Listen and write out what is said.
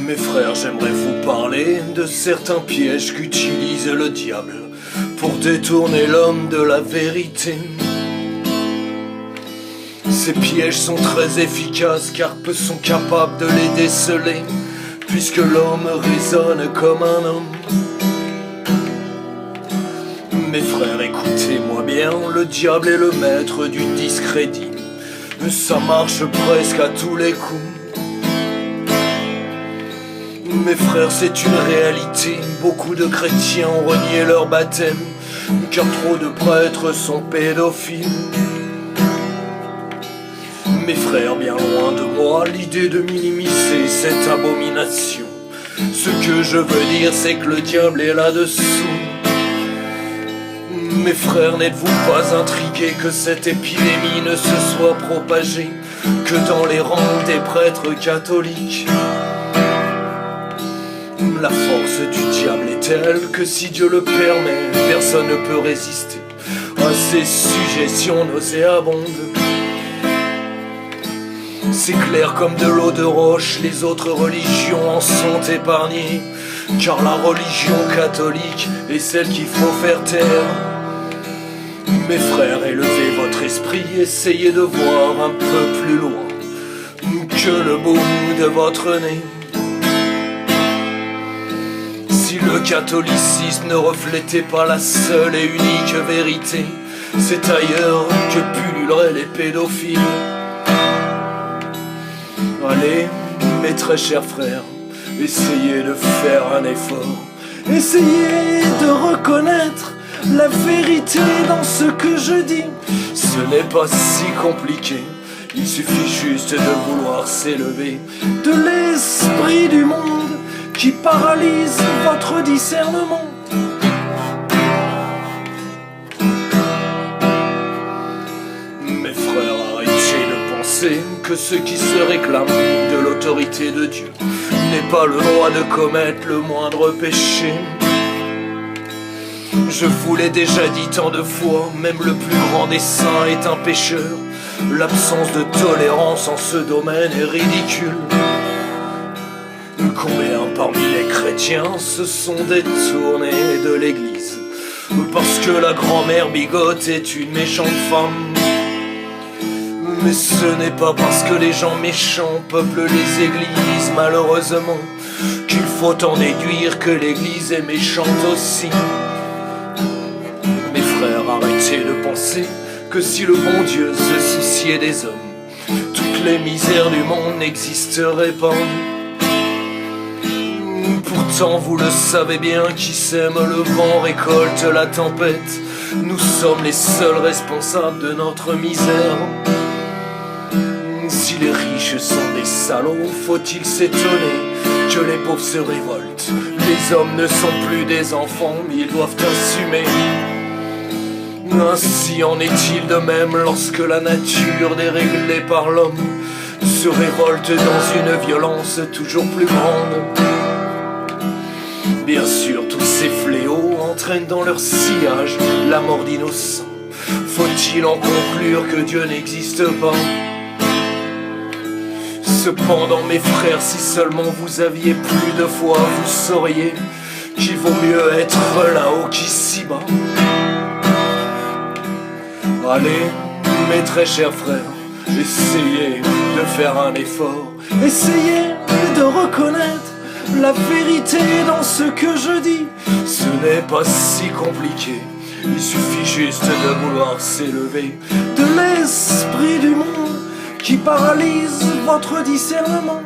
Mes frères, j'aimerais vous parler de certains pièges qu'utilise le diable pour détourner l'homme de la vérité. Ces pièges sont très efficaces car peu sont capables de les déceler, puisque l'homme raisonne comme un homme. Mes frères, écoutez-moi bien, le diable est le maître du discrédit. Ça marche presque à tous les coups. Mes frères, c'est une réalité, beaucoup de chrétiens ont renié leur baptême, car trop de prêtres sont pédophiles. Mes frères, bien loin de moi l'idée de minimiser cette abomination. Ce que je veux dire, c'est que le diable est là-dessous. Mes frères, n'êtes-vous pas intrigués que cette épidémie ne se soit propagée que dans les rangs des prêtres catholiques? La force du diable est telle que si Dieu le permet, personne ne peut résister à ces suggestions nauséabondes. C'est clair comme de l'eau de roche, les autres religions en sont épargnées, car la religion catholique est celle qu'il faut faire taire. Mes frères, élevez votre esprit, essayez de voir un peu plus loin que le bout de votre nez. Si le catholicisme ne reflétait pas la seule et unique vérité, c'est ailleurs que pulluleraient les pédophiles. Allez, mes très chers frères, essayez de faire un effort. Essayez de reconnaître la vérité dans ce que je dis. Ce n'est pas si compliqué, il suffit juste de vouloir s'élever de l'esprit du monde qui paralyse votre discernement. Mes frères, arrêtez de penser que ceux qui se réclament de l'autorité de Dieu n'aient pas le droit de commettre le moindre péché. Je vous l'ai déjà dit tant de fois, même le plus grand des saints est un pécheur. L'absence de tolérance en ce domaine est ridicule. Combien parmi les chrétiens se sont détournés de l'église parce que la grand-mère bigote est une méchante femme? Mais ce n'est pas parce que les gens méchants peuplent les églises, malheureusement, qu'il faut en déduire que l'église est méchante aussi. Mes frères, arrêtez de penser que si le bon Dieu se souciait des hommes, toutes les misères du monde n'existeraient pas. Pourtant vous le savez bien, qui sème le vent récolte la tempête. Nous sommes les seuls responsables de notre misère. Si les riches sont des salauds, faut-il s'étonner que les pauvres se révoltent? Les hommes ne sont plus des enfants, ils doivent assumer. Ainsi en est-il de même lorsque la nature déréglée par l'homme se révolte dans une violence toujours plus grande. Bien sûr, tous ces fléaux entraînent dans leur sillage la mort d'innocents. Faut-il en conclure que Dieu n'existe pas? Cependant, mes frères, si seulement vous aviez plus de foi, vous sauriez qu'il vaut mieux être là-haut qu'ici-bas. Allez, mes très chers frères, essayez de faire un effort. Essayez de reconnaître la vérité dans ce que je dis. Ce n'est pas si compliqué, il suffit juste de vouloir s'élever de l'esprit du monde qui paralyse votre discernement.